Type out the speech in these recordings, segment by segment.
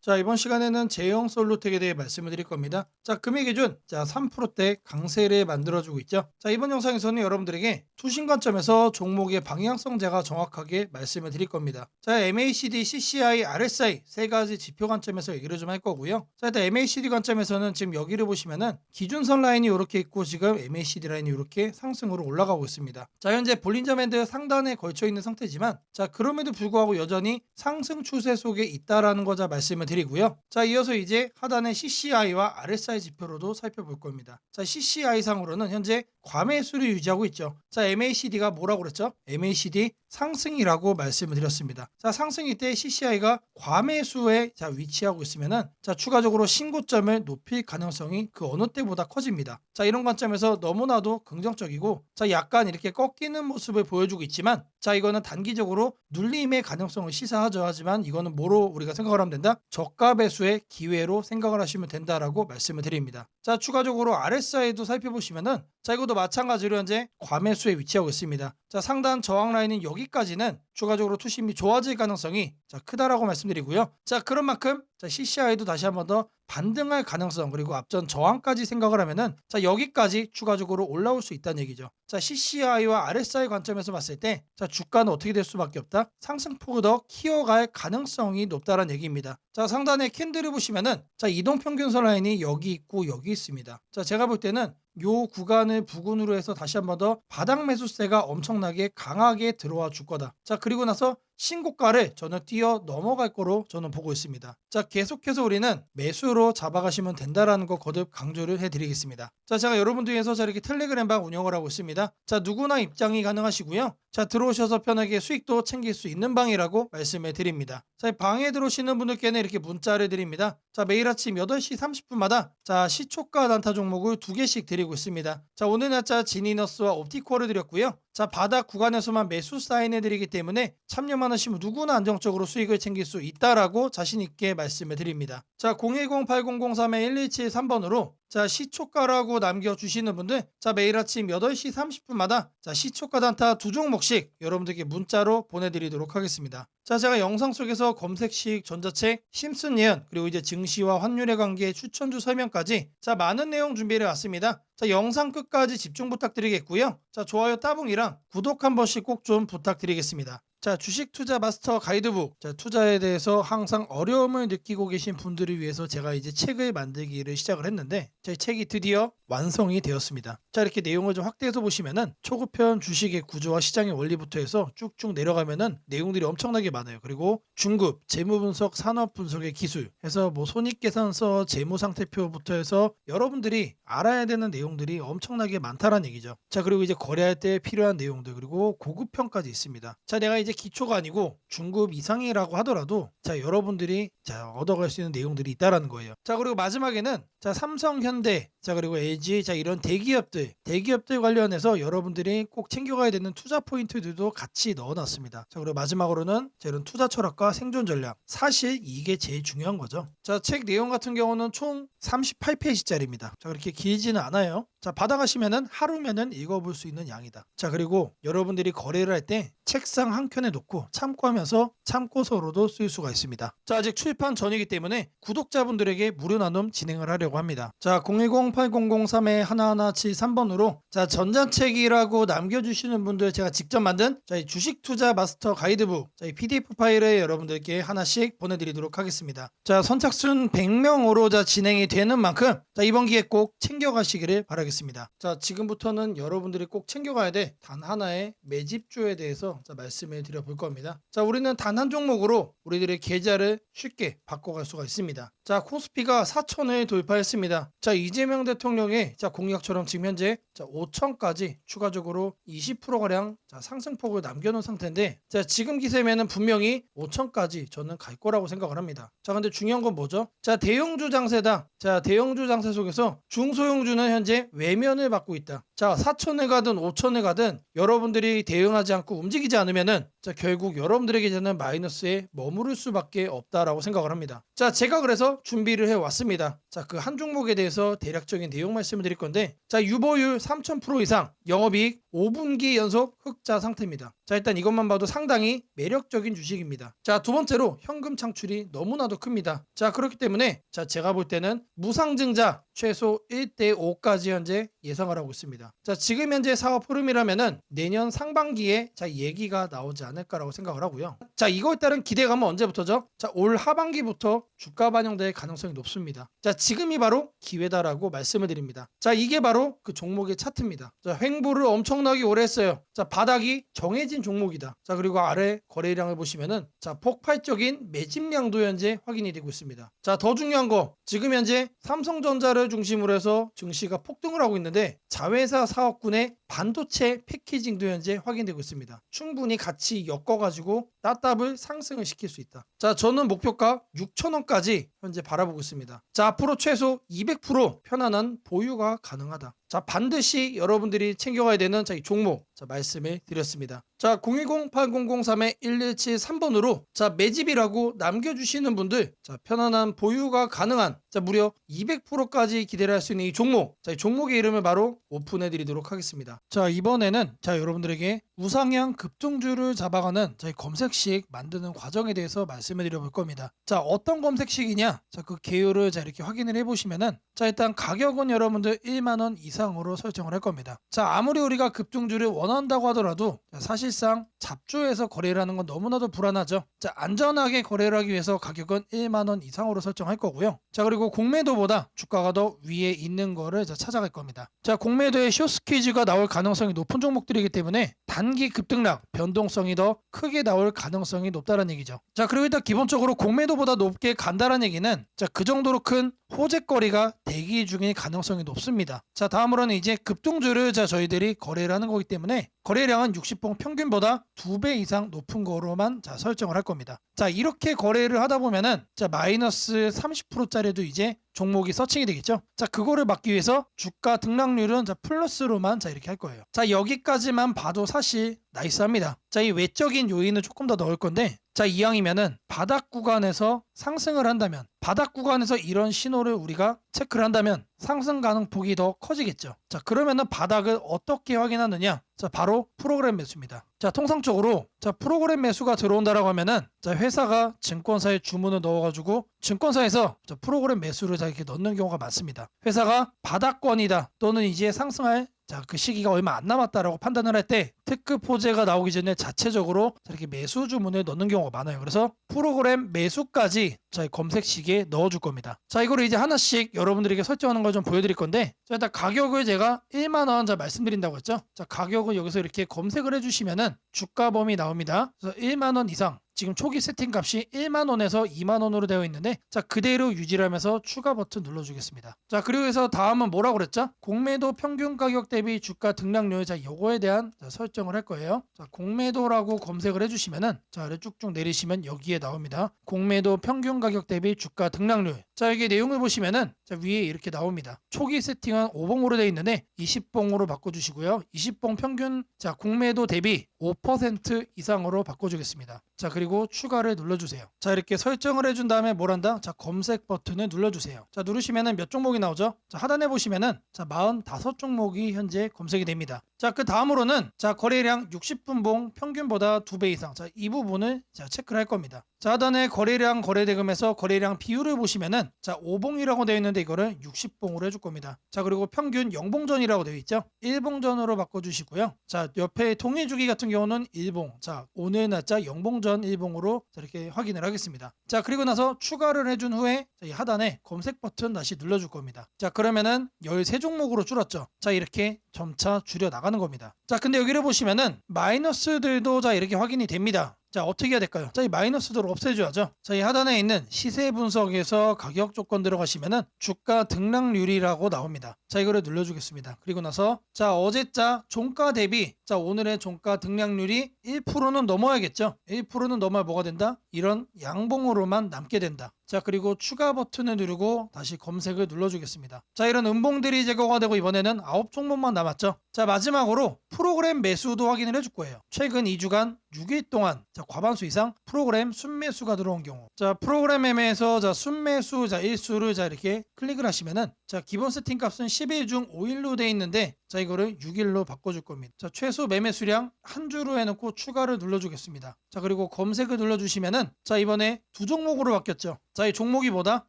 자, 이번 시간에는 제형 솔루텍에 대해 말씀을 드릴 겁니다. 자, 금일 기준 3%대 강세를 만들어주고 있죠. 자, 이번 영상에서는 여러분들에게 투신 관점에서 종목의 방향성 제가 정확하게 말씀을 드릴 겁니다. 자, MACD, CCI, RSI 세 가지 지표 관점에서 얘기를 좀 할 거고요. 자, 일단 MACD 관점에서는 지금 여기를 보시면은 기준선 라인이 이렇게 있고 지금 MACD 라인이 이렇게 상승으로 올라가고 있습니다. 자, 현재 볼린저 밴드 상단에 걸쳐 있는 상태지만 자, 그럼에도 불구하고 여전히 상승 추세 속에 있다라는 거자 말씀을 드리고요. 자, 이어서 이제 하단의 CCI와 RSI 지표로도 살펴볼 겁니다. 자, CCI 상으로는 현재 과매수를 유지하고 있죠. 자, MACD가 뭐라고 그랬죠? MACD 상승이라고 말씀을 드렸습니다. 자, 상승일 때 CCI가 과매수에 위치하고 있으면은 자, 추가적으로 신고점을 높일 가능성이 그 어느 때보다 커집니다. 자, 이런 관점에서 너무나도 긍정적이고 자, 약간 이렇게 꺾이는 모습을 보여주고 있지만 자, 이거는 단기적으로 눌림의 가능성을 시사하죠. 하지만 이거는 뭐로 우리가 생각을 하면 된다? 저가 배수의 기회로 생각을 하시면 된다라고 말씀을 드립니다. 자, 추가적으로 RSI도 살펴보시면은 자, 이것도 마찬가지로 현재 과매수에 위치하고 있습니다. 자, 상단 저항 라인은 여기까지는 추가적으로 투심이 좋아질 가능성이 크다라고 말씀드리고요. 자, 그런 만큼 CCI도 다시 한번 더 반등할 가능성 그리고 앞전 저항까지 생각을 하면은 자, 여기까지 추가적으로 올라올 수 있다는 얘기죠. 자, CCI와 RSI 관점에서 봤을 때 자, 주가는 어떻게 될 수밖에 없다? 상승폭을 더 키워갈 가능성이 높다는 얘기입니다. 자, 상단에 캔들을 보시면은 자, 이동평균선 라인이 여기 있고 여기 있습니다. 자, 제가 볼 때는 요 구간을 부근으로 해서 다시 한번 더 바닥 매수세가 엄청나게 강하게 들어와 줄 거다. 자, 그리고 나서 신고가를 저는 뛰어 넘어갈 거로 저는 보고 있습니다. 자, 계속해서 우리는 매수로 잡아가시면 된다라는 거 거듭 강조를 해드리겠습니다. 자, 제가 여러분들 위해서 이렇게 텔레그램방 운영을 하고 있습니다. 자, 누구나 입장이 가능하시고요. 자, 들어오셔서 편하게 수익도 챙길 수 있는 방이라고 말씀을 드립니다. 자, 방에 들어오시는 분들께는 이렇게 문자를 드립니다. 자, 매일 아침 8시 30분마다 자, 시초가 단타 종목을 2개씩 드리고 있습니다. 자, 오늘 날짜 지니너스와 옵티코어를 드렸고요. 자, 바닥 구간에서만 매수 사인해 드리기 때문에 참여만 하시면 누구나 안정적으로 수익을 챙길 수 있다라고 자신 있게 말씀을 드립니다. 자, 010-8003-1173번으로 자, 시초가라고 남겨주시는 분들 자, 매일 아침 8시 30분마다 자, 시초가 단타 2종목씩 여러분들께 문자로 보내드리도록 하겠습니다. 자, 제가 영상 속에서 검색식, 전자책, 심슨 예언 그리고 이제 증시와 환율의 관계 추천주 설명까지 자, 많은 내용 준비해 왔습니다. 자, 영상 끝까지 집중 부탁드리겠고요. 자, 좋아요 따봉이랑 구독 한 번씩 꼭 좀 부탁드리겠습니다. 자, 주식 투자 마스터 가이드북. 자, 투자에 대해서 항상 어려움을 느끼고 계신 분들을 위해서 제가 이제 책을 만들기를 시작을 했는데 제 책이 드디어 완성이 되었습니다. 자, 이렇게 내용을 좀 확대해서 보시면은 초급편 주식의 구조와 시장의 원리부터 해서 쭉쭉 내려가면은 내용들이 엄청나게 많아요. 그리고 중급, 재무 분석, 산업 분석의 기술 해서 뭐 손익계산서, 재무 상태표부터 해서 여러분들이 알아야 되는 내용들이 엄청나게 많다라는 얘기죠. 자, 그리고 이제 거래할 때 필요한 내용들 그리고 고급편까지 있습니다. 자, 내가 이제 기초가 아니고 중급 이상이라고 하더라도 자, 여러분들이 얻어갈 수 있는 내용들이 있다라는 거예요. 자, 그리고 마지막에는 자, 삼성, 현대, 자, 그리고 LG, 자, 이런 대기업들 관련해서 여러분들이 꼭 챙겨가야 되는 투자 포인트들도 같이 넣어놨습니다. 자, 그리고 마지막으로는 자, 이런 투자 철학과 생존 전략. 사실 이게 제일 중요한 거죠. 자, 책 내용 같은 경우는 총 38페이지짜리입니다. 자, 그렇게 길지는 않아요. 자, 받아가시면은 하루면은 읽어볼 수 있는 양이다. 자, 그리고 여러분들이 거래를 할 때 책상 한 켠에 놓고 참고하면서 참고서로도 쓸 수가 있습니다. 자, 아직 출판 전이기 때문에 구독자분들에게 무료 나눔 진행을 하려고 합니다. 자, 010-8003-1173번으로 자, 전자책이라고 남겨주시는 분들 제가 직접 만든 자, 이 주식 투자 마스터 가이드북 자, 이 PDF 파일을 여러분들께 하나씩 보내드리도록 하겠습니다. 자, 선착순 100명으로 자, 진행이 되는 만큼 자, 이번 기회 꼭 챙겨가시기를 바라겠습니다. 자, 지금부터는 여러분들이 꼭 챙겨가야 돼 단 하나의 매집주에 대해서 자, 말씀을 드려볼 겁니다. 자, 우리는 단 한 종목으로 우리들의 계좌를 쉽게 바꿔갈 수가 있습니다. 자, 코스피가 4천을 돌파했습니다. 자, 이재명 대통령의 자, 공약처럼 지금 현재 자, 5천까지 추가적으로 20%가량 자, 상승폭을 남겨놓은 상태인데 자, 지금 기세면은 분명히 5천까지 저는 갈 거라고 생각을 합니다. 자, 근데 중요한 건 뭐죠? 자, 대형주 장세다. 자, 대형주 장세 속에서 중소형주는 현재 외면을 받고 있다. 자, 4천에 가든 5천에 가든 여러분들이 대응하지 않고 움직이지 않으면은 자, 결국 여러분들에게 저는 마이너스에 머무를 수밖에 없다라고 생각을 합니다. 자, 제가 그래서 준비를 해 왔습니다. 자, 그 한 종목에 대해서 대해서 대략적인 내용 말씀을 드릴 건데, 자, 유보율 3000% 이상, 영업이익 5분기 연속 흑자 상태입니다. 자, 일단 이것만 봐도 상당히 매력적인 주식입니다. 자, 두 번째로 현금 창출이 너무나도 큽니다. 자, 그렇기 때문에 자, 제가 볼 때는 무상증자 최소 1대 5까지 현재 예상을 하고 있습니다. 자, 지금 현재 사업 흐름이라면은 내년 상반기에 자, 얘기가 나오지 않을까라고 생각을 하고요. 자, 이거에 따른 기대감은 언제부터죠? 자, 올 하반기부터 주가 반영될 가능성이 높습니다. 자, 지금이 바로 기회다라고 말씀을 드립니다. 자, 이게 바로 그 종목의 차트입니다. 자, 횡보를 엄청나게 오래 했어요. 자, 바닥이 정해진 종목이다. 자, 그리고 아래 거래량을 보시면은 자, 폭발적인 매집량도 현재 확인이 되고 있습니다. 자, 더 중요한 거, 지금 현재 삼성전자를 중심으로 해서 증시가 폭등을 하고 있는데 자회사 사업군의 반도체 패키징도 현재 확인되고 있습니다. 충분히 같이 엮어가지고 따답을 상승을 시킬 수 있다. 자, 저는 목표가 6,000원까지 현재 바라보고 있습니다. 자, 앞으로 최소 200% 편안한 보유가 가능하다. 자, 반드시 여러분들이 챙겨가야 되는 자, 이 종목 자, 말씀을 드렸습니다. 자, 010-8003-1173번으로 자, 매집이라고 남겨주시는 분들 자, 편안한 보유가 가능한 자, 무려 200%까지 기대를 할 수 있는 이 종목, 자, 이 종목의 이름을 바로 오픈해 드리도록 하겠습니다. 자, 이번에는 자, 여러분들에게 우상향 급등주를 잡아가는 자, 이 검색식 만드는 과정에 대해서 말씀을 드려볼 겁니다. 자, 어떤 검색식이냐? 자, 그 개요를 자, 이렇게 확인을 해보시면은 자, 일단 가격은 여러분들 1만원 이상으로 설정을 할 겁니다. 자, 아무리 우리가 급등주를 원한다고 하더라도 자, 사실상 잡주에서 거래를 하는 건 너무나도 불안하죠. 자, 안전하게 거래를 하기 위해서 가격은 1만원 이상으로 설정할 거고요. 자, 그리고 공매도보다 주가가 더 위에 있는 거를 자, 찾아갈 겁니다. 자, 공매도에 숏스퀴즈가 나올 가능성이 높은 종목들이기 때문에 단기 급등락 변동성이 더 크게 나올 가능성이 높다는 얘기죠. 자, 그리고 일단 기본적으로 공매도보다 높게 간다는 얘기는 자, 그 정도로 큰 호재거리가 대기 중일 가능성이 높습니다. 자, 다음으로는 이제 급등주를 자, 저희들이 거래를 하는 거기 때문에 거래량은 60봉 평균보다 2배 이상 높은 거로만 자, 설정을 할 겁니다. 자, 이렇게 거래를 하다 보면은 자, 마이너스 30%짜리도 이제 종목이 서칭이 되겠죠. 자, 그거를 막기 위해서 주가 등락률은 자, 플러스로만 자, 이렇게 할 거예요. 자, 여기까지만 봐도 사실 나이스합니다. 자, 이 외적인 요인은 조금 더 넣을 건데 자, 이왕이면은 바닥 구간에서 상승을 한다면 바닥 구간에서 이런 신호를 우리가 체크를 한다면 상승 가능폭이 더 커지겠죠. 자, 그러면은 바닥을 어떻게 확인하느냐? 자, 바로 프로그램 매수입니다. 자, 통상적으로 자, 프로그램 매수가 들어온다라고 하면은 자, 회사가 증권사에 주문을 넣어가지고 증권사에서 자, 프로그램 매수를 자, 이렇게 넣는 경우가 많습니다. 회사가 바닥권이다 또는 이제 상승할 자, 그 시기가 얼마 안 남았다라고 판단을 할 때 특급 호재가 나오기 전에 자체적으로 이렇게 매수 주문을 넣는 경우가 많아요. 그래서 프로그램 매수까지 자, 검색식에 넣어줄 겁니다. 자, 이거를 이제 하나씩 여러분들에게 설정하는 걸 좀 보여드릴 건데 자, 일단 가격을 제가 1만원 자, 말씀드린다고 했죠. 자, 가격을 여기서 이렇게 검색을 해주시면은 주가 범위 나옵니다. 그래서 1만원 이상 지금 초기 세팅 값이 1만원에서 2만원으로 되어 있는데 자, 그대로 유지를 하면서 추가 버튼 눌러주겠습니다. 자, 그리고 해서 다음은 뭐라고 그랬죠? 공매도 평균 가격 대비 주가 등락률 자, 요거에 대한 자, 설정을 할 거예요. 자, 공매도라고 검색을 해주시면은 자, 아래 쭉쭉 내리시면 여기에 나옵니다. 공매도 평균 가격 대비 주가 등락률. 자, 여기 내용을 보시면은 자, 위에 이렇게 나옵니다. 초기 세팅은 5봉으로 되어 있는데 20봉으로 바꿔주시고요. 20봉 평균 자, 공매도 대비 5% 이상으로 바꿔주겠습니다. 자, 그리고 추가를 눌러주세요. 자, 이렇게 설정을 해준 다음에 뭘 한다? 자, 검색 버튼을 눌러주세요. 자, 누르시면은 몇 종목이 나오죠? 자, 하단에 보시면은 자, 45종목이 현재 검색이 됩니다. 자, 그 다음으로는 자, 거래량 60분봉 평균보다 2배 이상. 자, 이 부분을 자, 체크를 할 겁니다. 자, 하단에 거래량 거래대금에서 거래량 비율을 보시면은 자, 5봉이라고 되어 있는데 이거를 60봉으로 해줄 겁니다. 자, 그리고 평균 0봉전이라고 되어 있죠. 1봉전으로 바꿔주시고요. 자, 옆에 통일주기 같은 경우는 1봉. 자, 오늘 날짜 0봉전 1봉으로 이렇게 확인을 하겠습니다. 자, 그리고 나서 추가를 해준 후에 자, 이 하단에 검색 버튼 다시 눌러줄 겁니다. 자, 그러면은 13종목으로 줄었죠. 자, 이렇게 점차 줄여 나가는 겁니다. 자, 근데 여기를 보시면은 마이너스들도 자, 이렇게 확인이 됩니다. 자, 어떻게 해야 될까요? 자, 이 마이너스도를 없애줘야죠. 자, 이 하단에 있는 시세 분석에서 가격 조건 들어가시면은 주가 등락률이라고 나옵니다. 자, 이거를 눌러주겠습니다. 그리고 나서 자, 어제자 종가 대비 자, 오늘의 종가 등락률이 1%는 넘어야겠죠. 1%는 넘어야 뭐가 된다? 이런 양봉으로만 남게 된다. 자, 그리고 추가 버튼을 누르고 다시 검색을 눌러주겠습니다. 자, 이런 음봉들이 제거가 되고 이번에는 9종목만 남았죠. 자, 마지막으로 프로그램 매수도 확인을 해줄 거예요. 최근 2주간 6일 동안 과반수 이상 프로그램 순매수가 들어온 경우, 자, 프로그램 매매에서 순매수 일수를 이렇게 클릭을 하시면은, 자, 기본 세팅 값은 10일 중 5일로 돼 있는데, 자, 이거를 6일로 바꿔줄 겁니다. 자, 최소 매매 수량 한 주로 해놓고 추가를 눌러주겠습니다. 자, 그리고 검색을 눌러주시면은, 자, 이번에 두 종목으로 바뀌었죠. 자, 이 종목이 보다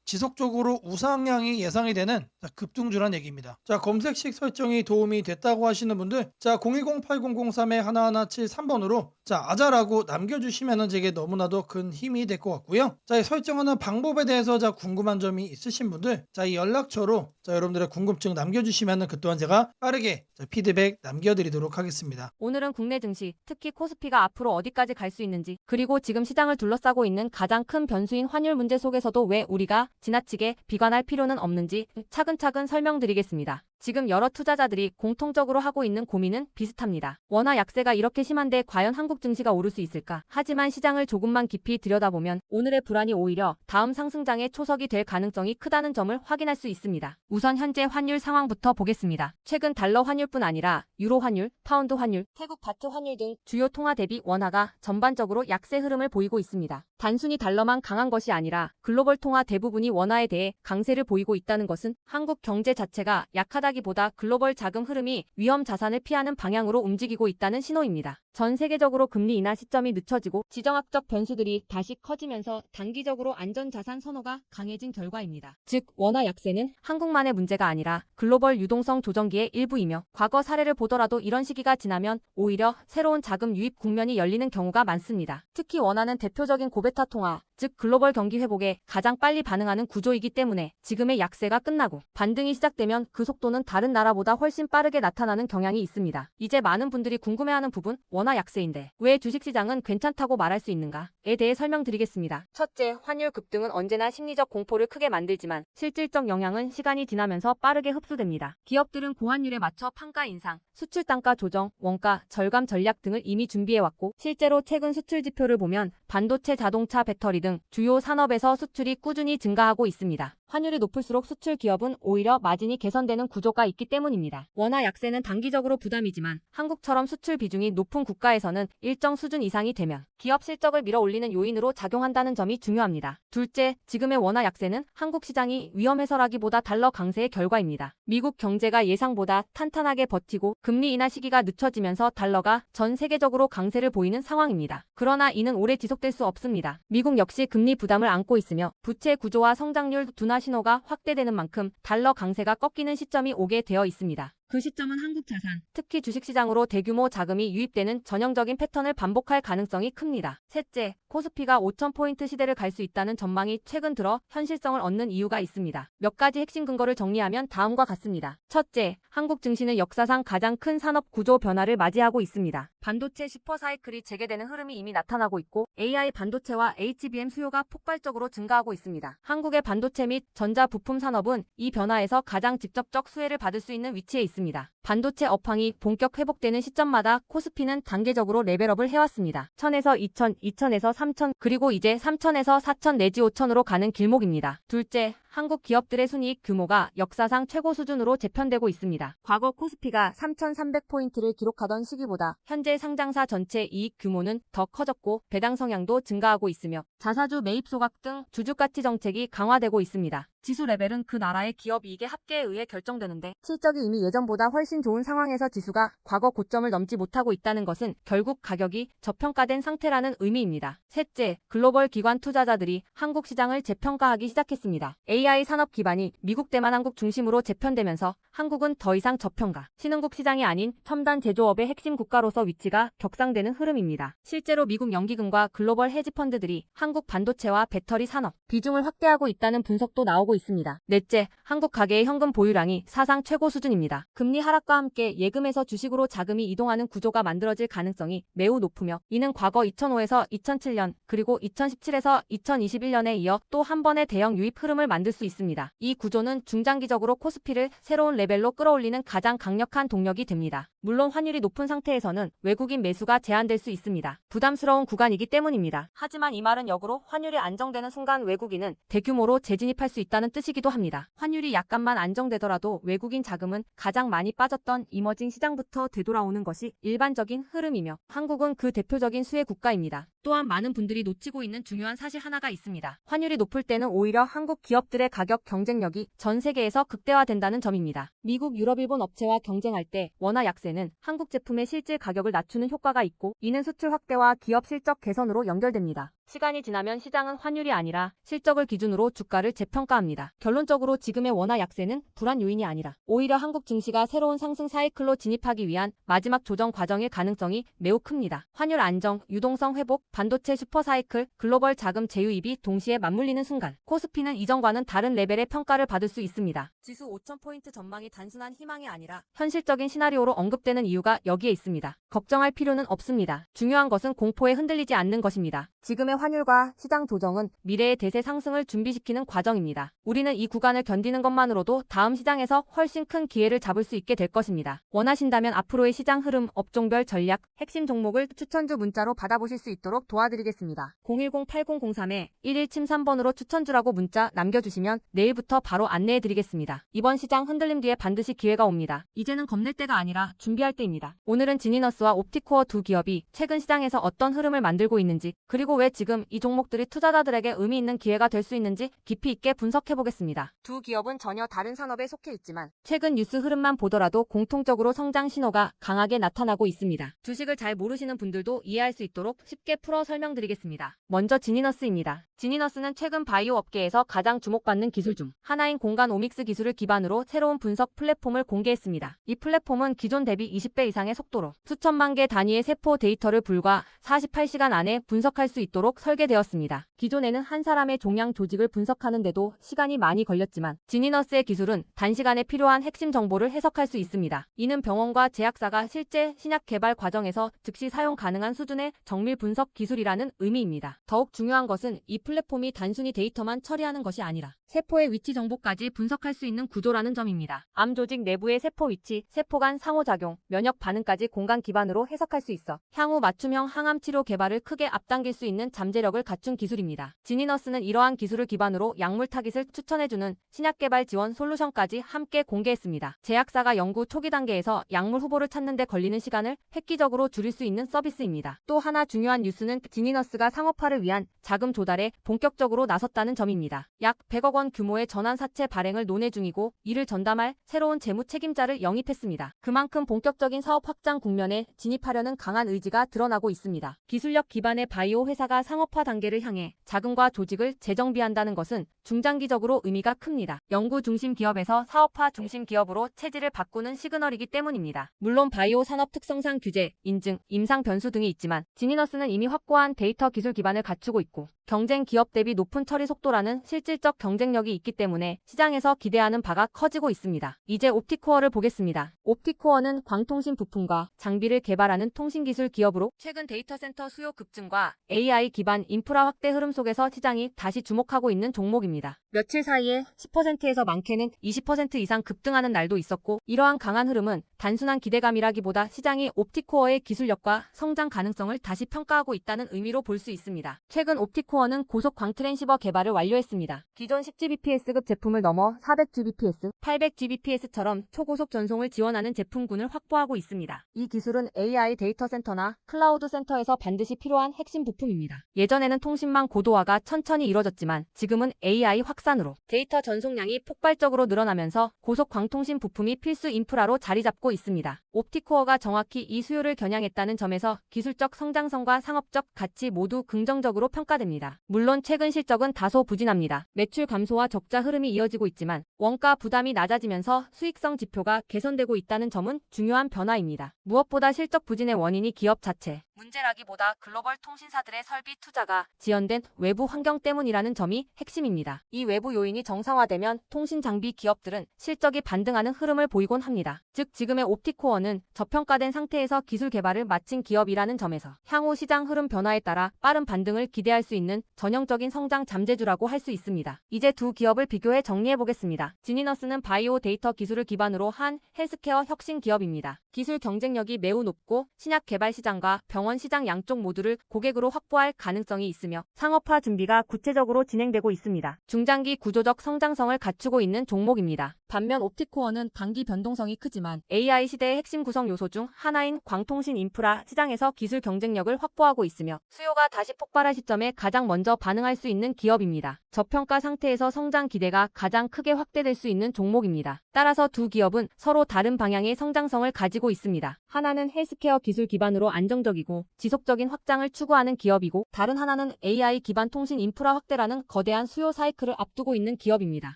지속적으로 우상향이 예상이 되는 급등주란 얘기입니다. 자, 검색식 설정이 도움이 됐다고 하시는 분들, 자, 010-8003-1173번으로 자, 아자라고 남겨주시면은 제게 너무나도 큰 힘이 될 것 같고요. 자, 이 설정하는 방법에 대해서 궁금한 점이 있으신 분들, 자, 이 연락처로 여러분들의 궁금증 남겨주시면은 그 또한 제가 빠르게 피드백 남겨드리도록 하겠습니다. 오늘은 국내 증시, 특히 코스피가 앞으로 어디까지 갈 수 있는지, 그리고 지금 시장을 둘러싸고 있는 가장 큰 변수인 환율 문제 속에서도 왜 우리가 지나치게 비관할 필요는 없는지 차근차근 설명드리겠습니다. 지금 여러 투자자들이 공통적으로 하고 있는 고민은 비슷합니다. 원화 약세가 이렇게 심한데 과연 한국 증시가 오를 수 있을까? 하지만 시장을 조금만 깊이 들여다보면 오늘의 불안이 오히려 다음 상승장의 초석이 될 가능성이 크다는 점을 확인할 수 있습니다. 우선 현재 환율 상황부터 보겠습니다. 최근 달러 환율뿐 아니라 유로 환율, 파운드 환율, 태국 바트 환율 등 주요 통화 대비 원화가 전반적으로 약세 흐름을 보이고 있습니다. 단순히 달러만 강한 것이 아니라 글로벌 통화 대부분이 원화에 대해 강세를 보이고 있다는 것은 한국 경제 자체가 약하다기보다 글로벌 자금 흐름이 위험 자산을 피하는 방향으로 움직이고 있다는 신호입니다. 전 세계적으로 금리 인하 시점이 늦춰지고 지정학적 변수들이 다시 커지면서 단기적으로 안전자산 선호가 강해진 결과입니다. 즉, 원화 약세는 한국만의 문제가 아니라 글로벌 유동성 조정기의 일부이며 과거 사례를 보더라도 이런 시기가 지나면 오히려 새로운 자금 유입 국면이 열리는 경우가 많습니다. 특히 원화는 대표적인 고베타 통화, 즉 글로벌 경기 회복에 가장 빨리 반응하는 구조이기 때문에 지금의 약세가 끝나고 반등이 시작되면 그 속도는 다른 나라보다 훨씬 빠르게 나타나는 경향이 있습니다. 이제 많은 분들이 궁금해하는 부분, 원화 약세인데 왜 주식시장은 괜찮다고 말할 수 있는가에 대해 설명드리겠습니다. 첫째, 환율 급등은 언제나 심리적 공포를 크게 만들지만 실질적 영향은 시간이 지나면서 빠르게 흡수됩니다. 기업들은 고환율에 맞춰 판가 인상, 수출 단가 조정, 원가 절감 전략 등을 이미 준비해왔고 실제로 최근 수출 지표를 보면 반도체, 자동차, 배터리 등 주요 산업에서 수출이 꾸준히 증가하고 있습니다. 환율이 높을수록 수출 기업은 오히려 마진이 개선되는 구조가 있기 때문입니다. 원화 약세는 단기적으로 부담이지만 한국처럼 수출 비중이 높은 국가에서는 일정 수준 이상이 되면 기업 실적을 밀어올리는 요인으로 작용한다는 점이 중요합니다. 둘째, 지금의 원화 약세는 한국 시장이 위험해서라기보다 달러 강세의 결과입니다. 미국 경제가 예상보다 탄탄하게 버티고 금리 인하 시기가 늦춰지면서 달러가 전 세계적으로 강세를 보이는 상황입니다. 그러나 이는 오래 지속될 수 없습니다. 미국 역시 금리 부담을 안고 있으며 부채 구조와 성장률 둔화 신호가 확대되는 만큼 달러 강세가 꺾이는 시점이 오게 되어 있습니다. 그 시점은 한국 자산, 특히 주식시장으로 대규모 자금이 유입되는 전형적인 패턴을 반복할 가능성이 큽니다. 셋째, 코스피가 5,000포인트 시대를 갈 수 있다는 전망이 최근 들어 현실성을 얻는 이유가 있습니다. 몇 가지 핵심 근거를 정리하면 다음과 같습니다. 첫째, 한국 증시는 역사상 가장 큰 산업 구조 변화를 맞이하고 있습니다. 반도체 슈퍼사이클이 재개되는 흐름이 이미 나타나고 있고 AI 반도체와 HBM 수요가 폭발적으로 증가하고 있습니다. 한국의 반도체 및 전자 부품 산업은 이 변화에서 가장 직접적 수혜를 받을 수 있는 위치에 있습니다. 반도체 업황이 본격 회복되는 시점마다 코스피는 단계적으로 레벨업을 해왔습니다. 1000에서 2000, 2000에서 3000, 그리고 이제 3000에서 4000 내지 5000으로 가는 길목입니다. 둘째, 한국 기업들의 순이익 규모가 역사상 최고 수준으로 재편되고 있습니다. 과거 코스피가 3,300포인트를 기록하던 시기보다 현재 상장사 전체 이익 규모는 더 커졌고 배당 성향도 증가하고 있으며 자사주 매입 소각 등 주주가치 정책이 강화되고 있습니다. 지수 레벨은 그 나라의 기업 이익의 합계에 의해 결정되는데 실적이 이미 예전보다 훨씬 좋은 상황에서 지수가 과거 고점을 넘지 못하고 있다는 것은 결국 가격이 저평가된 상태라는 의미입니다. 셋째, 글로벌 기관 투자자들이 한국 시장을 재평가하기 시작했습니다. AI 산업 기반이 미국 대만 한국 중심으로 재편되면서 한국은 더 이상 저평가, 신흥국 시장이 아닌 첨단 제조업의 핵심 국가로서 위치가 격상되는 흐름입니다. 실제로 미국 연기금과 글로벌 헤지펀드들이 한국 반도체와 배터리 산업 비중을 확대하고 있다는 분석도 나오고 있습니다. 넷째, 한국 가계의 현금 보유량이 사상 최고 수준입니다. 금리 하락과 함께 예금에서 주식으로 자금이 이동하는 구조가 만들어질 가능성이 매우 높으며 이는 과거 2005에서 2007년 그리고 2017에서 2021년에 이어 또 한 번의 대형 유입 흐름을 만들 만들 수 있습니다. 이 구조는 중장기적으로 코스피를 새로운 레벨로 끌어올리는 가장 강력한 동력이 됩니다. 물론 환율이 높은 상태에서는 외국인 매수가 제한될 수 있습니다. 부담스러운 구간이기 때문입니다. 하지만 이 말은 역으로 환율이 안정되는 순간 외국인은 대규모로 재진입할 수 있다는 뜻이기도 합니다. 환율이 약간만 안정되더라도 외국인 자금은 가장 많이 빠졌던 이머징 시장부터 되돌아오는 것이 일반적인 흐름이며 한국은 그 대표적인 수혜 국가입니다. 또한 많은 분들이 놓치고 있는 중요한 사실 하나가 있습니다. 환율이 높을 때는 오히려 한국 기업들의 가격 경쟁력이 전 세계에서 극대화된다는 점입니다. 미국, 유럽, 일본 업체와 경쟁할 때 원화 약세는 한국 제품의 실질 가격을 낮추는 효과가 있고 이는 수출 확대와 기업 실적 개선으로 연결됩니다. 시간이 지나면 시장은 환율이 아니라 실적을 기준으로 주가를 재평가합니다. 결론적으로 지금의 원화 약세는 불안 요인이 아니라 오히려 한국 증시가 새로운 상승 사이클로 진입하기 위한 마지막 조정 과정일 가능성이 매우 큽니다. 환율 안정, 유동성 회복, 반도체 슈퍼사이클, 글로벌 자금 제휴입이 동시에 맞물리는 순간 코스피는 이전과는 다른 레벨의 평가를 받을 수 있습니다. 지수 5,000포인트 전망이 단순한 희망이 아니라 현실적인 시나리오로 언급되는 이유가 여기에 있습니다. 걱정할 필요는 없습니다. 중요한 것은 공포에 흔들리지 않는 것입니다. 지금의 환율과 시장 조정은 미래의 대세 상승을 준비시키는 과정입니다. 우리는 이 구간을 견디는 것만으로도 다음 시장에서 훨씬 큰 기회를 잡을 수 있게 될 것입니다. 원하신다면 앞으로의 시장 흐름, 업종별 전략, 핵심 종목을 추천주 문자로 받아보실 수 있도록 도와드리겠습니다. 010-8003-1173번으로 추천주라고 문자 남겨주시면 내일부터 바로 안내해드리겠습니다. 이번 시장 흔들림 뒤에 반드시 기회가 옵니다. 이제는 겁낼 때가 아니라 준비할 때입니다. 오늘은 지니너스와 옵티코어 두 기업이 최근 시장에서 어떤 흐름을 만들고 있는지 그리고 왜 지금 이 종목들이 투자자들에게 의미 있는 기회가 될 수 있는지 깊이 있게 분석해보겠습니다. 두 기업은 전혀 다른 산업에 속해 있지만 최근 뉴스 흐름만 보더라도 공통적으로 성장 신호가 강하게 나타나고 있습니다. 주식을 잘 모르시는 분들도 이해할 수 있도록 쉽게 풀어 설명드리겠습니다. 먼저 지니너스입니다. 지니너스는 최근 바이오 업계에서 가장 주목받는 기술 중 하나인 공간 오믹스 기술을 기반으로 새로운 분석 플랫폼을 공개했습니다. 이 플랫폼은 기존 대비 20배 이상의 속도로 수천만 개 단위의 세포 데이터를 불과 48시간 안에 분석할 수 있도록 설계되었습니다. 기존에는 한 사람의 종양 조직을 분석하는데도 시간이 많이 걸렸지만 지니너스의 기술은 단시간에 필요한 핵심 정보를 해석할 수 있습니다. 이는 병원과 제약사가 실제 신약 개발 과정에서 즉시 사용 가능한 수준의 정밀 분석 기술이라는 의미입니다. 더욱 중요한 것은 이 플랫폼이 단순히 데이터만 처리하는 것이 아니라 세포의 위치 정보까지 분석할 수 있는 구조라는 점입니다. 암 조직 내부의 세포 위치, 세포 간 상호작용, 면역 반응까지 공간 기반으로 해석할 수 있어 향후 맞춤형 항암 치료 개발을 크게 앞당길 수 있는 잠재력을 갖춘 기술입니다. 지니너스는 이러한 기술을 기반으로 약물 타깃을 추천해주는 신약 개발 지원 솔루션까지 함께 공개했습니다. 제약사가 연구 초기 단계에서 약물 후보를 찾는 데 걸리는 시간을 획기적으로 줄일 수 있는 서비스입니다. 또 하나 중요한 뉴스는 지니너스가 상업화를 위한 자금 조달에 본격적으로 나섰다는 점입니다. 약 100억 원 규모의 전환 사채 발행을 논의 중이고 이를 전담할 새로운 재무 책임자를 영입했습니다. 그만큼 본격적인 사업 확장 국면에 진입하려는 강한 의지가 드러나고 있습니다. 기술력 기반의 바이오 회사가 상업화 단계를 향해 자금과 조직을 재정비한다는 것은 중장기적으로 의미가 큽니다. 연구 중심 기업에서 사업화 중심 기업으로 체질을 바꾸는 시그널이기 때문입니다. 물론 바이오 산업 특성상 규제, 인증, 임상 변수 등이 있지만 지니너스는 이미 확고한 데이터 기술 기반을 갖추고 있고 경쟁 기업 대비 높은 처리 속도라는 실질적 경쟁력이 있기 때문에 시장에서 기대하는 바가 커지고 있습니다. 이제 옵티코어를 보겠습니다. 옵티코어는 광통신 부품과 장비를 개발하는 통신기술 기업으로 최근 데이터 센터 수요 급증과 AI 기반 인프라 확대 흐름 속에서 시장이 다시 주목하고 있는 종목입니다. 며칠 사이에 10%에서 많게는 20% 이상 급등하는 날도 있었고 이러한 강한 흐름은 단순한 기대감이라기보다 시장이 옵티코어의 기술력과 성장 가능성을 다시 평가하고 있다는 의미로 볼 수 있습니다. 최근 옵티코어는 고속 광트랜시버 개발을 완료했습니다. 기존 10Gbps급 제품을 넘어 400Gbps, 800Gbps처럼 초고속 전송을 지원하는 제품군을 확보하고 있습니다. 이 기술은 AI 데이터 센터나 클라우드 센터에서 반드시 필요한 핵심 부품입니다. 예전에는 통신망 고도화가 천천히 이뤄졌지만 지금은 AI 확산으로 데이터 전송량이 폭발적으로 늘어나면서 고속 광통신 부품이 필수 인프라로 자리 잡고 있습니다. 옵티코어가 정확히 이 수요를 겨냥했다는 점에서 기술적 성장성과 상업적 가치 모두 긍정적으로 평가됩니다. 물론 최근 실적은 다소 부진합니다. 매출 감소와 적자 흐름이 이어지고 있지만 원가 부담이 낮아지면서 수익성 지표가 개선되고 있다는 점은 중요한 변화입니다. 무엇보다 실적 부진의 원인이 기업 자체 문제라기보다 글로벌 통신사들의 설비 투자가 지연된 외부 환경 때문이라는 점이 핵심입니다. 이 외부 요인이 정상화되면 통신 장비 기업들은 실적이 반등하는 흐름을 보이곤 합니다. 즉 지금의 옵티코어는 저평가된 상태에서 기술 개발을 마친 기업이라는 점에서 향후 시장 흐름 변화에 따라 빠른 반등을 기대할 수 있는 전형적인 성장 잠재주라고 할 수 있습니다. 이제 두 기업을 비교해 정리해 보겠습니다. 지니너스는 바이오 데이터 기술을 기반으로 한 헬스케어 혁신 기업입니다. 기술 경쟁력이 매우 높고 신약 개발 시장과 병원 시장 양쪽 모두를 고객으로 확보할 가능성이 있으며 상업화 준비가 구체적으로 진행되고 있습니다. 중장기 구조적 성장성을 갖추고 있는 종목입니다. 반면 옵티코어는 단기 변동성이 크지만 AI 시대의 핵심 구성 요소 중 하나인 광통신 인프라 시장에서 기술 경쟁력을 확보하고 있으며 수요가 다시 폭발할 시점에 가장 먼저 반응할 수 있는 기업입니다. 저평가 상태에서 성장 기대가 가장 크게 확대될 수 있는 종목입니다. 따라서 두 기업은 서로 다른 방향의 성장성을 가지고 있습니다. 하나는 헬스케어 기술 기반으로 안정적이고 지속적인 확장을 추구하는 기업이고 다른 하나는 AI 기반 통신 인프라 확대라는 거대한 수요 사이클을 앞두고 있는 기업입니다.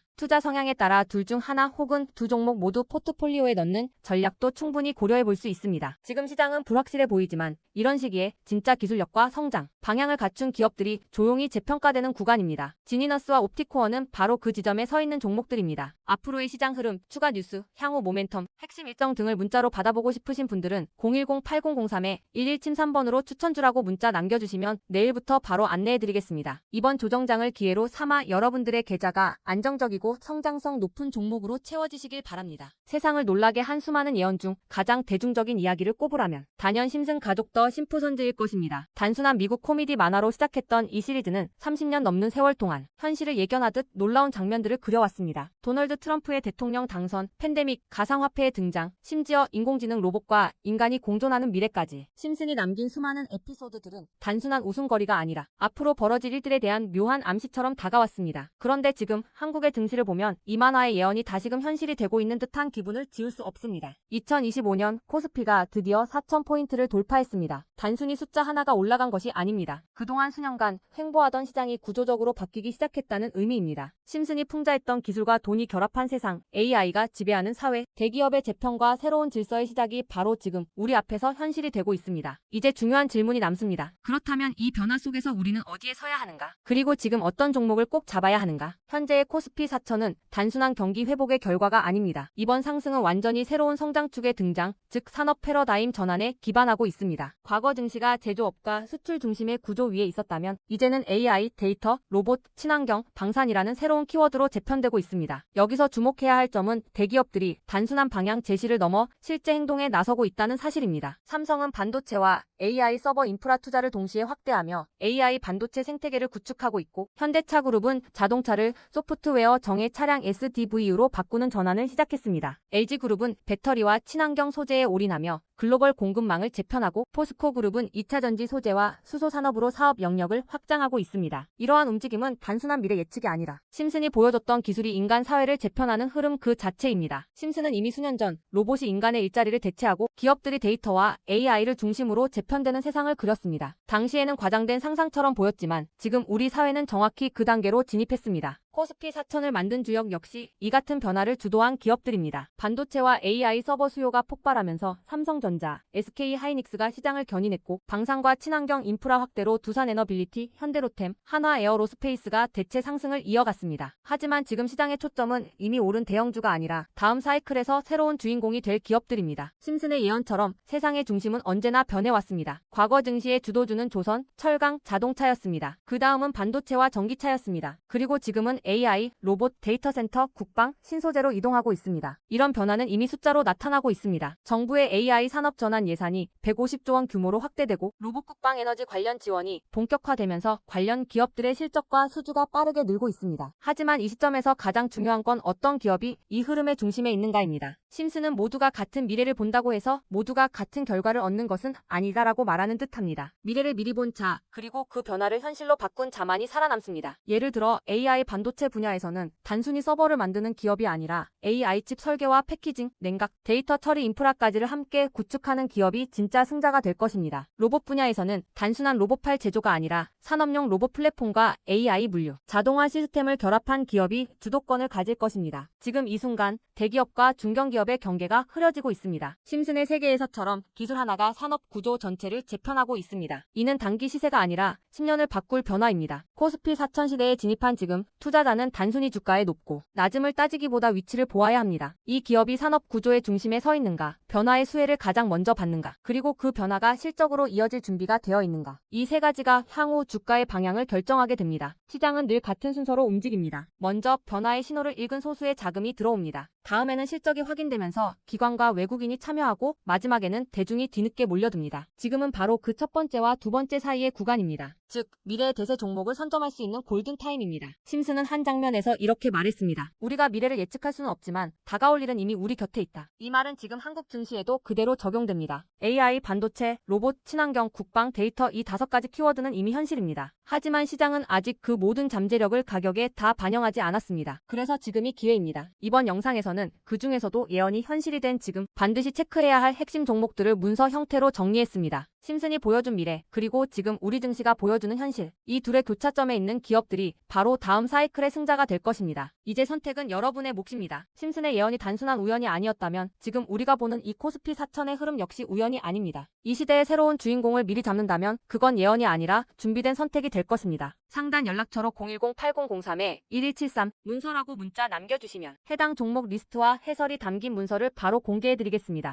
투자 성향에 따라 둘 중 하나 혹은 두 종목 모두 포트폴리오에 넣는 전략도 충분히 고려해 볼 수 있습니다. 지금 시장은 불확실해 보이지만 이런 시기에 진짜 기술력과 성장, 방향을 갖춘 기업들이 조용히 재평가되는 구간입니다. 지니너스와 옵티코어는 바로 그 지점에 서 있는 종목들입니다. 앞으로의 시장 흐름, 추가 뉴스, 향후 모멘텀, 핵심 일정 등을 문자로 받아보고 싶으신 분들은 010-8003-1173번으로 추천주라고 문자 남겨주시면 내일부터 바로 안내해드리겠습니다. 이번 조정장을 기회로 삼아 여러분들의 계좌가 안정적이고 성장성 높은 종목으로 채워지시길 바랍니다. 세상을 놀라게 한 수많은 예언 중 가장 대중적인 이야기를 꼽으라면 단연 심슨 가족 더 심프손즈일 것입니다. 단순한 미국 코미디 만화로 시작했던 이 시리즈는 30년 넘는 세월 동안 현실을 예견하듯 놀라운 장면들을 그려왔습니다. 도널드 트럼프의 대통령 당선, 팬데믹, 가상화폐의 등장, 심지어 인공지능 로봇과 인간이 공존하는 미래까지 심슨이 남긴 수많은 에피소드들은 단순한 웃음거리가 아니라 앞으로 벌어질 일들에 대한 묘한 암시처럼 다가왔습니다. 그런데 지금 한국의 증시를 보면 이 만화의 예언이 다시금 현실이 되고 있는 듯한 기분을 지울 수 없습니다. 2025년 코스피가 드디어 4,000포인트를 돌파했습니다. 단순히 숫자 하나가 올라간 것이 아닙니다. 그동안 수년간 횡보하던 시장이 구조적으로 바뀌기 시작했다는 의미입니다. 심슨이 풍자했던 기술과 돈이 결합한 세상, AI가 지배하는 사회, 대기업의 재편과 새로운 질서의 시작이 바로 지금 우리 앞에서 현실이 되고 있습니다. 이제 중요한 질문이 남습니다. 그렇다면 이 변화 속에서 우리는 어디에 서야 하는가? 그리고 지금 어떤 종목을 꼭 잡아야 하는가? 현재의 코스피 4천은 단순한 경기 회복의 결과가 아닙니다. 이번 상승은 완전히 새로운 성장축의 등장, 즉 산업 패러다임 전환에 기반하고 있습니다. 과거 증시가 제조업과 수출 중심의 구조 위에 있었다면 이제는 AI, 데이터, 로봇, 친환경, 방산이라는 새로운 키워드로 재편되고 있습니다. 여기서 주목해야 할 점은 대기업들이 단순한 방향 제시를 넘어 실제 행동에 나서고 있다는 사실입니다. 삼성은 반도체와 AI 서버 인프라 투자를 동시에 확대하며 AI 반도체 생태계를 구축하고 있고 현대차그룹은 자동차를 소프트웨어 정예 차량 SDV로 바꾸는 전환을 시작했습니다. LG그룹은 배터리와 친환경 소재에 올인하며 글로벌 공급망을 재편하고 포스코그룹은 2차전지 소재와 수소 산업으로 사업 영역을 확장하고 있습니다. 이러한 움직임은 단순한 미래 예측이 아니라 심슨이 보여줬던 기술이 인간 사회를 재편하는 흐름 그 자체입니다. 심슨은 이미 수년 전 로봇이 인간의 일자리를 대체하고 기업들이 데이터와 AI를 중심으로 재편되는 세상을 그렸습니다. 당시에는 과장된 상상처럼 보였지만 지금 우리 사회는 정확히 그 단계로 진입했습니다. 코스피 4천을 만든 주역 역시 이 같은 변화를 주도한 기업들입니다. 반도체와 AI 서버 수요가 폭발하면서 삼성전자, SK하이닉스가 시장을 견인했고 방산과 친환경 인프라 확대로 두산에너빌리티, 현대로템, 한화에어로스페이스가 대체 상승을 이어갔습니다. 하지만 지금 시장의 초점은 이미 오른 대형주가 아니라 다음 사이클에서 새로운 주인공이 될 기업들입니다. 심슨의 예언처럼 세상의 중심은 언제나 변해왔습니다. 과거 증시의 주도주는 조선, 철강, 자동차였습니다. 그 다음은 반도체와 전기차였습니다. 그리고 지금은 AI, 로봇, 데이터 센터, 국방, 신소재로 이동하고 있습니다. 이런 변화는 이미 숫자로 나타나고 있습니다. 정부의 AI 산업 전환 예산이 150조 원 규모로 확대되고 로봇 국방 에너지 관련 지원이 본격화되면서 관련 기업들의 실적과 수주가 빠르게 늘고 있습니다. 하지만 이 시점에서 가장 중요한 건 어떤 기업이 이 흐름의 중심에 있는가입니다. 심슨은 모두가 같은 미래를 본다고 해서 모두가 같은 결과를 얻는 것은 아니다라고 말하는 듯합니다. 미래를 미리 본 자, 그리고 그 변화를 현실로 바꾼 자만이 살아남습니다. 예를 들어 AI 반도체 분야에서는 단순히 서버를 만드는 기업이 아니라 AI 칩 설계와 패키징, 냉각, 데이터 처리 인프라까지를 함께 구축하는 기업이 진짜 승자가 될 것입니다. 로봇 분야에서는 단순한 로봇팔 제조가 아니라 산업용 로봇 플랫폼과 AI 물류, 자동화 시스템을 결합한 기업이 주도권을 가질 것입니다. 지금 이 순간 대기업과 중견기업의 경계가 흐려지고 있습니다. 심슨의 세계에서처럼 기술 하나가 산업 구조 전체를 재편하고 있습니다. 이는 단기 시세가 아니라 10년을 바꿀 변화입니다. 코스피 4천 시대에 진입한 지금 투자 투자자는 단순히 주가의 높고 낮음을 따지기보다 위치를 보아야 합니다. 이 기업이 산업 구조의 중심에 서 있는가, 변화의 수혜를 가장 먼저 받는가, 그리고 그 변화가 실적으로 이어질 준비가 되어 있는가. 이 세 가지가 향후 주가의 방향을 결정하게 됩니다. 시장은 늘 같은 순서로 움직입니다. 먼저 변화의 신호를 읽은 소수의 자금이 들어옵니다. 다음에는 실적이 확인되면서 기관과 외국인이 참여하고 마지막에는 대중이 뒤늦게 몰려듭니다. 지금은 바로 그 첫 번째와 두 번째 사이의 구간입니다. 즉, 미래의 대세 종목을 선점할 수 있는 골든타임입니다. 심슨은 한 장면에서 이렇게 말했습니다. 우리가 미래를 예측할 수는 없지만 다가올 일은 이미 우리 곁에 있다. 이 말은 지금 한국 증시에도 그대로 적용됩니다. AI, 반도체, 로봇, 친환경, 국방, 데이터 이 5가지 키워드는 이미 현실입니다. 하지만 시장은 아직 그 모든 잠재력을 가격에 다 반영하지 않았습니다. 그래서 지금이 기회입니다. 이번 영상에서는 그 중에서도 예언이 현실이 된 지금 반드시 체크해야 할 핵심 종목들을 문서 형태로 정리했습니다. 심슨이 보여준 미래, 그리고 지금 우리 증시가 보여주는 현실. 이 둘의 교차점에 있는 기업들이 바로 다음 사이클의 승자가 될 것입니다. 이제 선택은 여러분의 몫입니다. 심슨의 예언이 단순한 우연이 아니었다면 지금 우리가 보는 이 코스피 4000의 흐름 역시 우연이 아닙니다. 이 시대의 새로운 주인공을 미리 잡는다면 그건 예언이 아니라 준비된 선택이 될 것입니다. 상단 연락처로 010-8003-1173 문서라고 문자 남겨주시면 해당 종목 리스트와 해설이 담긴 문서를 바로 공개해드리겠습니다.